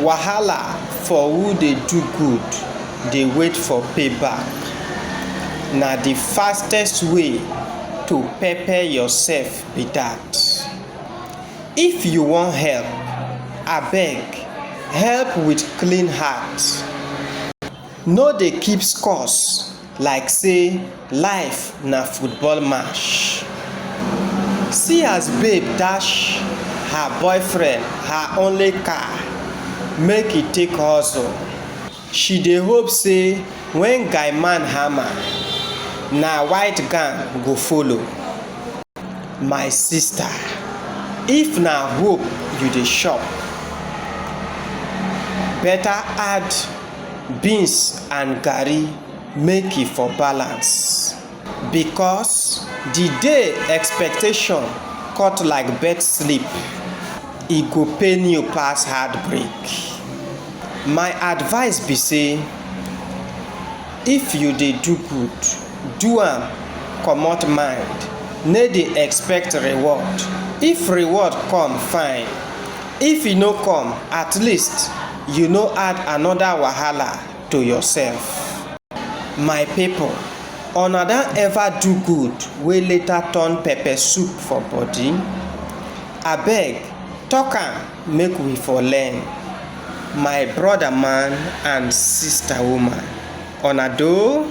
Wahala for who dey do good dey wait for payback. Na the fastest way to pepper yourself be that. If you wan help, abeg help with clean heart. No dey keep scores like say life na football match. See as babe dash her boyfriend her only car make e take hustle. She dey hope say when guy man hammer, na white gown go follow. My sister, if na hope you dey chop, better add beans and garri make e for balance. Because the day expectation cut like bird sleep, e go pain you pass heartbreak. My advice be say, if you dey do good, do am comot mind. No dey expect reward. If reward come, fine. If e no come, at least you no add another wahala to yourself. My people, una don ever do good wey later turn pepper soup for body? Abeg talk am make we for learn. My brother man and sister woman, una do?